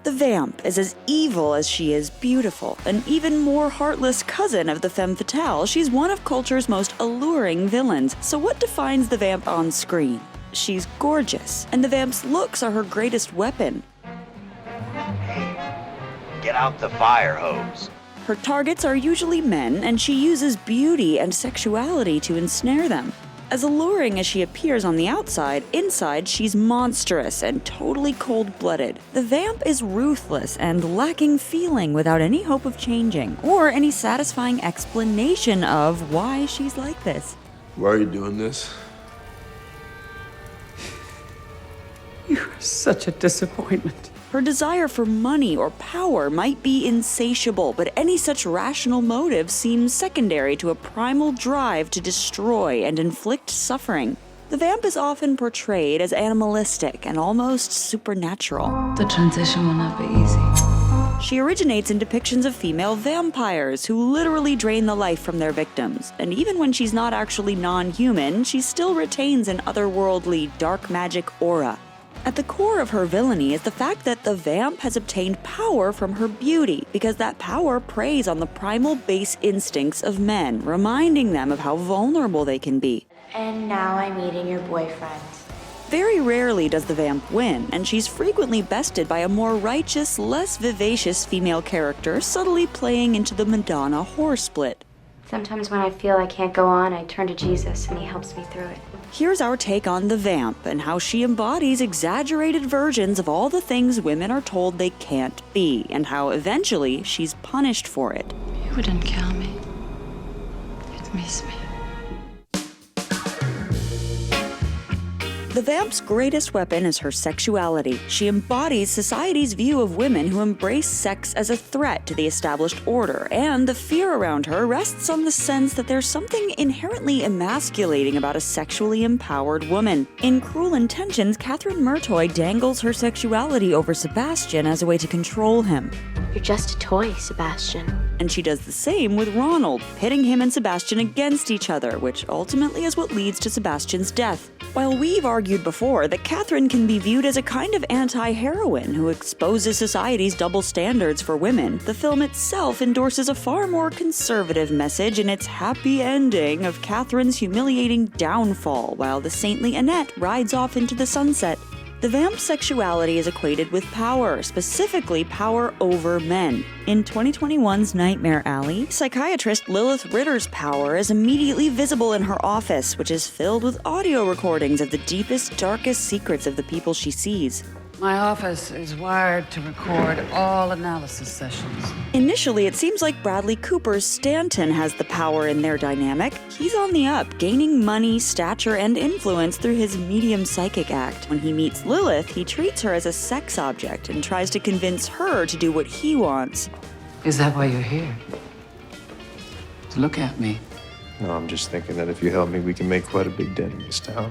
The Vamp is as evil as she is beautiful. An even more heartless cousin of the femme fatale, she's one of culture's most alluring villains. So what defines the Vamp on screen? She's gorgeous, and the Vamp's looks are her greatest weapon. Get out the fire hose. Her targets are usually men, and she uses beauty and sexuality to ensnare them. As alluring as she appears on the outside, inside she's monstrous and totally cold-blooded. The Vamp is ruthless and lacking feeling without any hope of changing, or any satisfying explanation of why she's like this. Why are you doing this? You're such a disappointment. Her desire for money or power might be insatiable, but any such rational motive seems secondary to a primal drive to destroy and inflict suffering. The Vamp is often portrayed as animalistic and almost supernatural. The transition will not be easy. She originates in depictions of female vampires who literally drain the life from their victims, and even when she's not actually non-human, she still retains an otherworldly, dark magic aura. At the core of her villainy is the fact that the Vamp has obtained power from her beauty, because that power preys on the primal base instincts of men, reminding them of how vulnerable they can be. And now I'm meeting your boyfriend. Very rarely does the Vamp win, and she's frequently bested by a more righteous, less vivacious female character, subtly playing into the Madonna whore split. Sometimes when I feel I can't go on, I turn to Jesus and he helps me through it. Here's our take on the Vamp and how she embodies exaggerated versions of all the things women are told they can't be, and how eventually she's punished for it. You wouldn't kill me. You'd miss me. The Vamp's greatest weapon is her sexuality. She embodies society's view of women who embrace sex as a threat to the established order, and the fear around her rests on the sense that there's something inherently emasculating about a sexually empowered woman. In Cruel Intentions, Catherine Murtoy dangles her sexuality over Sebastian as a way to control him. You're just a toy, Sebastian. And she does the same with Ronald, pitting him and Sebastian against each other, which ultimately is what leads to Sebastian's death. While we've argued before that Catherine can be viewed as a kind of anti-heroine who exposes society's double standards for women, the film itself endorses a far more conservative message in its happy ending of Catherine's humiliating downfall while the saintly Annette rides off into the sunset. The Vamp's sexuality is equated with power, specifically power over men. In 2021's Nightmare Alley, psychiatrist Lilith Ritter's power is immediately visible in her office, which is filled with audio recordings of the deepest, darkest secrets of the people she sees. My office is wired to record all analysis sessions. Initially, it seems like Bradley Cooper's Stanton has the power in their dynamic. He's on the up, gaining money, stature, and influence through his medium psychic act. When he meets Lilith, he treats her as a sex object and tries to convince her to do what he wants. Is that why you're here? To look at me? No, I'm just thinking that if you help me, we can make quite a big dent in this town.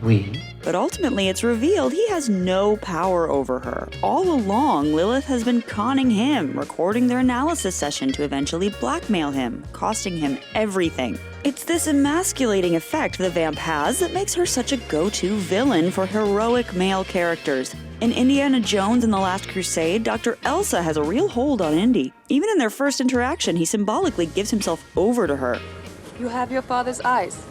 We? But ultimately, it's revealed he has no power over her. All along, Lilith has been conning him, recording their analysis session to eventually blackmail him, costing him everything. It's this emasculating effect the Vamp has that makes her such a go-to villain for heroic male characters. In Indiana Jones and the Last Crusade, Dr. Elsa has a real hold on Indy. Even in their first interaction, he symbolically gives himself over to her. You have your father's eyes.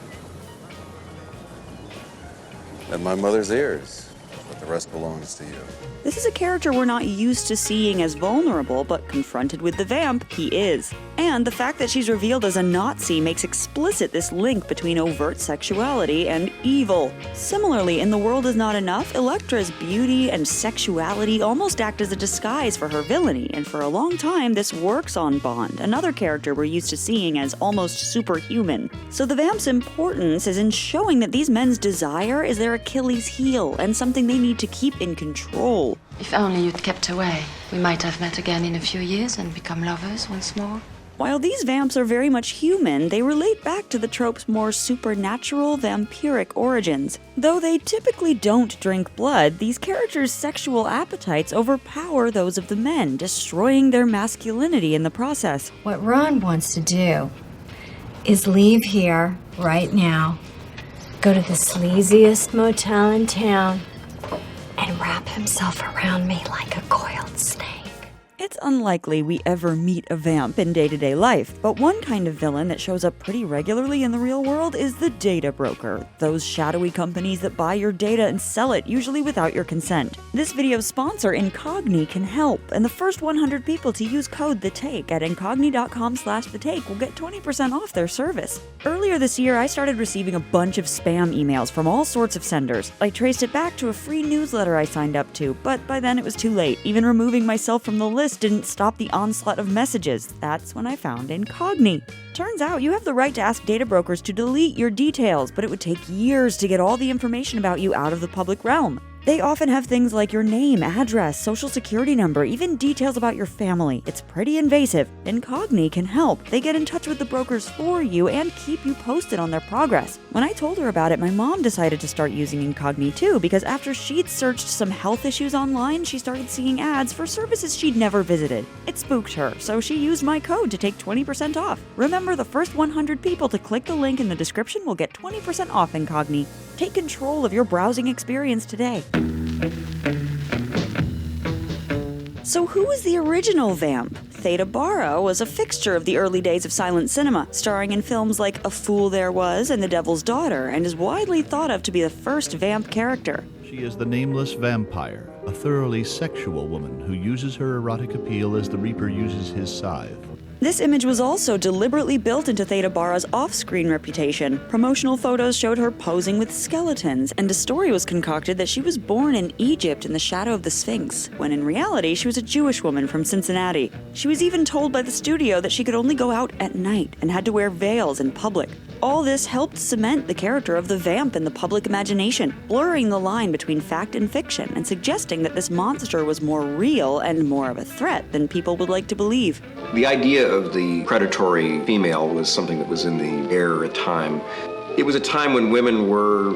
And my mother's ears, but the rest belongs to you. This is a character we're not used to seeing as vulnerable, but confronted with the Vamp, he is. And the fact that she's revealed as a Nazi makes explicit this link between overt sexuality and evil. Similarly, in The World Is Not Enough, Elektra's beauty and sexuality almost act as a disguise for her villainy, and for a long time this works on Bond, another character we're used to seeing as almost superhuman. So the Vamp's importance is in showing that these men's desire is their Achilles heel, and something they need to keep in control. If only you'd kept away, we might have met again in a few years and become lovers once more. While these Vamps are very much human, they relate back to the trope's more supernatural, vampiric origins. Though they typically don't drink blood, these characters' sexual appetites overpower those of the men, destroying their masculinity in the process. What Ron wants to do is leave here right now, go to the sleaziest motel in town, and wrap himself around me like a coiled snake. It's unlikely we ever meet a vamp in day-to-day life, but one kind of villain that shows up pretty regularly in the real world is the data broker, those shadowy companies that buy your data and sell it, usually without your consent. This video's sponsor, Incogni, can help, and the first 100 people to use code THETAKE at incogni.com/thetake will get 20% off their service. Earlier this year, I started receiving a bunch of spam emails from all sorts of senders. I traced it back to a free newsletter I signed up to, but by then it was too late. Even removing myself from the list didn't stop the onslaught of messages. That's when I found Incogni. Turns out you have the right to ask data brokers to delete your details, but it would take years to get all the information about you out of the public realm. They often have things like your name, address, social security number, even details about your family. It's pretty invasive. Incogni can help. They get in touch with the brokers for you and keep you posted on their progress. When I told her about it, my mom decided to start using Incogni too, because after she'd searched some health issues online, she started seeing ads for services she'd never visited. It spooked her, so she used my code to take 20% off. Remember, the first 100 people to click the link in the description will get 20% off Incogni. Take control of your browsing experience today. So who was the original vamp? Theda Bara was a fixture of the early days of silent cinema, starring in films like A Fool There Was and The Devil's Daughter, and is widely thought of to be the first vamp character. She is the nameless vampire, a thoroughly sexual woman who uses her erotic appeal as the Reaper uses his scythe. This image was also deliberately built into Theda Bara's off-screen reputation. Promotional photos showed her posing with skeletons, and a story was concocted that she was born in Egypt in the shadow of the Sphinx, when in reality she was a Jewish woman from Cincinnati. She was even told by the studio that she could only go out at night and had to wear veils in public. All this helped cement the character of the vamp in the public imagination, blurring the line between fact and fiction and suggesting that this monster was more real and more of a threat than people would like to believe. The idea of the predatory female was something that was in the air at the time. It was a time when women were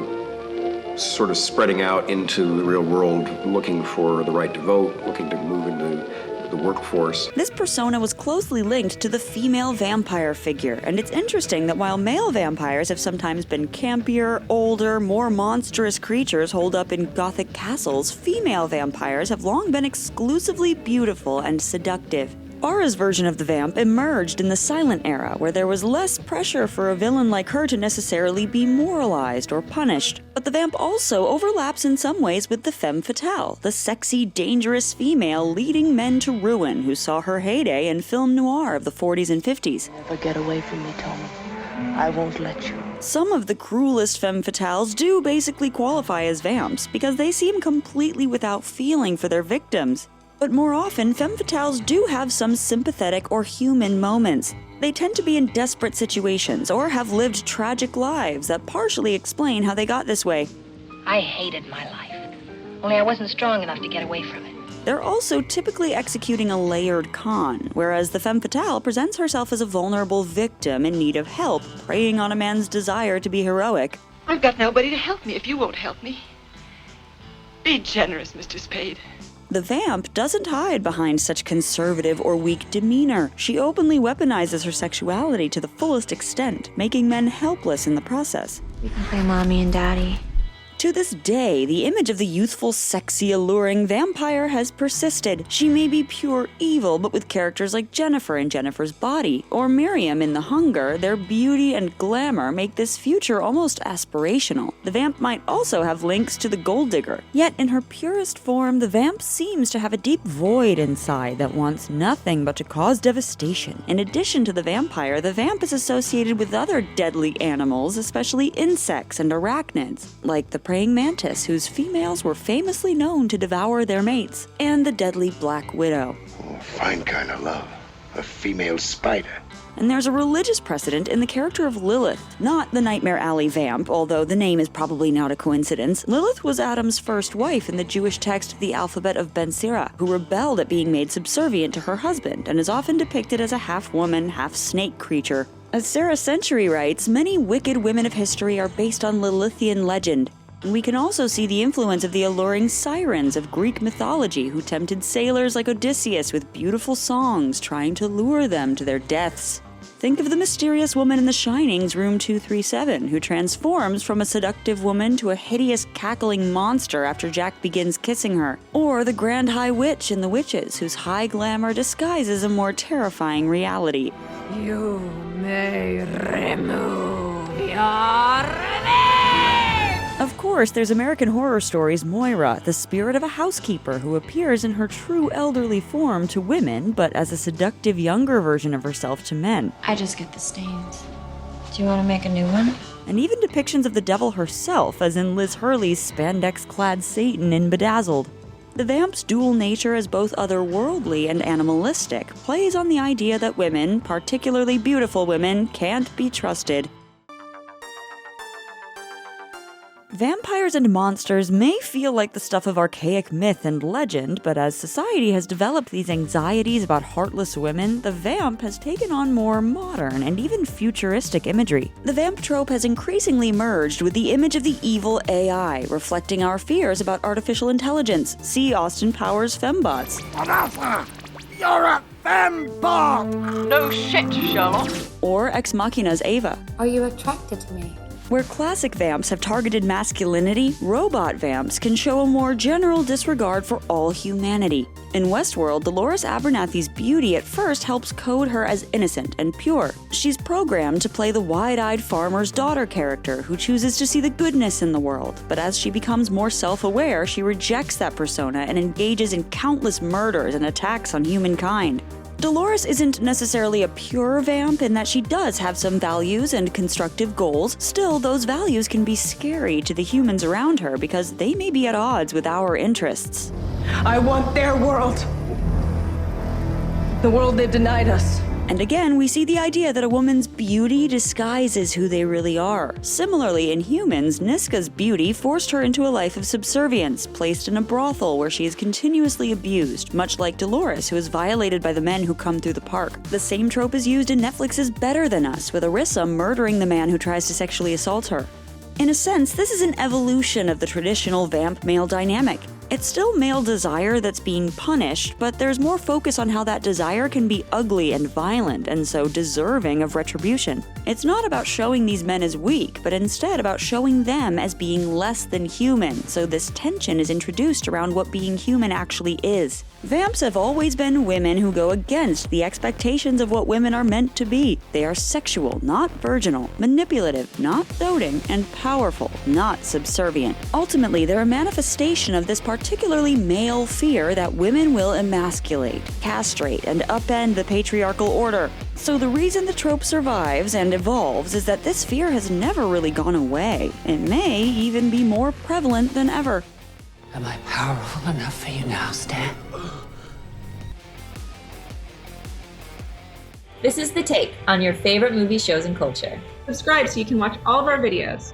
sort of spreading out into the real world, looking for the right to vote, looking to move into the workforce. This persona was closely linked to the female vampire figure, and it's interesting that while male vampires have sometimes been campier, older, more monstrous creatures holed up in gothic castles, female vampires have long been exclusively beautiful and seductive. Bara's version of the vamp emerged in the silent era, where there was less pressure for a villain like her to necessarily be moralized or punished. But the vamp also overlaps in some ways with the femme fatale, the sexy, dangerous female leading men to ruin who saw her heyday in film noir of the 40s and 50s. Never get away from me, Tommy. I won't let you. Some of the cruelest femme fatales do basically qualify as vamps because they seem completely without feeling for their victims. But more often, femme fatales do have some sympathetic or human moments. They tend to be in desperate situations or have lived tragic lives that partially explain how they got this way. I hated my life, only I wasn't strong enough to get away from it. They're also typically executing a layered con, whereas the femme fatale presents herself as a vulnerable victim in need of help, preying on a man's desire to be heroic. I've got nobody to help me if you won't help me. Be generous, Mr. Spade. The vamp doesn't hide behind such conservative or weak demeanor. She openly weaponizes her sexuality to the fullest extent, making men helpless in the process. We can play mommy and daddy. To this day, the image of the youthful, sexy, alluring vampire has persisted. She may be pure evil, but with characters like Jennifer in Jennifer's Body, or Miriam in The Hunger, their beauty and glamour make this future almost aspirational. The vamp might also have links to the gold digger. Yet, in her purest form, the vamp seems to have a deep void inside that wants nothing but to cause devastation. In addition to the vampire, the vamp is associated with other deadly animals, especially insects and arachnids, like the praying mantis, whose females were famously known to devour their mates, and the deadly black widow. Oh, fine kind of love. A female spider. And there's a religious precedent in the character of Lilith, not the Nightmare Alley vamp, although the name is probably not a coincidence. Lilith was Adam's first wife in the Jewish text The Alphabet of Ben Sira, who rebelled at being made subservient to her husband, and is often depicted as a half-woman, half-snake creature. As Sarah Century writes, many wicked women of history are based on Lilithian legend. We can also see the influence of the alluring sirens of Greek mythology who tempted sailors like Odysseus with beautiful songs, trying to lure them to their deaths. Think of the mysterious woman in The Shining's Room 237, who transforms from a seductive woman to a hideous, cackling monster after Jack begins kissing her. Or the Grand High Witch in The Witches, whose high glamour disguises a more terrifying reality. You may remove your Of course, there's American Horror Story's Moira, the spirit of a housekeeper who appears in her true elderly form to women, but as a seductive younger version of herself to men. I just get the stains. Do you want to make a new one? And even depictions of the devil herself, as in Liz Hurley's spandex-clad Satan in Bedazzled. The vamp's dual nature as both otherworldly and animalistic plays on the idea that women, particularly beautiful women, can't be trusted. Vampires and monsters may feel like the stuff of archaic myth and legend, but as society has developed these anxieties about heartless women, the vamp has taken on more modern and even futuristic imagery. The vamp trope has increasingly merged with the image of the evil AI, reflecting our fears about artificial intelligence. See Austin Powers' fembots. You're a fembot! No shit, Sherlock. Or Ex Machina's Ava. Are you attracted to me? Where classic vamps have targeted masculinity, robot vamps can show a more general disregard for all humanity. In Westworld, Dolores Abernathy's beauty at first helps code her as innocent and pure. She's programmed to play the wide-eyed farmer's daughter character who chooses to see the goodness in the world. But as she becomes more self-aware, she rejects that persona and engages in countless murders and attacks on humankind. Dolores isn't necessarily a pure vamp in that she does have some values and constructive goals. Still, those values can be scary to the humans around her because they may be at odds with our interests. I want their world. The world they've denied us. And again, we see the idea that a woman's beauty disguises who they really are. Similarly, in Humans, Niska's beauty forced her into a life of subservience, placed in a brothel where she is continuously abused, much like Dolores, who is violated by the men who come through the park. The same trope is used in Netflix's Better Than Us, with Arissa murdering the man who tries to sexually assault her. In a sense, this is an evolution of the traditional vamp-male dynamic. It's still male desire that's being punished, but there's more focus on how that desire can be ugly and violent, and so deserving of retribution. It's not about showing these men as weak, but instead about showing them as being less than human, so this tension is introduced around what being human actually is. Vamps have always been women who go against the expectations of what women are meant to be. They are sexual, not virginal, manipulative, not doting, and powerful, not subservient. Ultimately, they're a manifestation of this particularly male fear that women will emasculate, castrate, and upend the patriarchal order. So the reason the trope survives and evolves is that this fear has never really gone away. It may even be more prevalent than ever. Am I powerful enough for you now, Stan? This is The Take on your favorite movie, shows, and culture. Subscribe so you can watch all of our videos.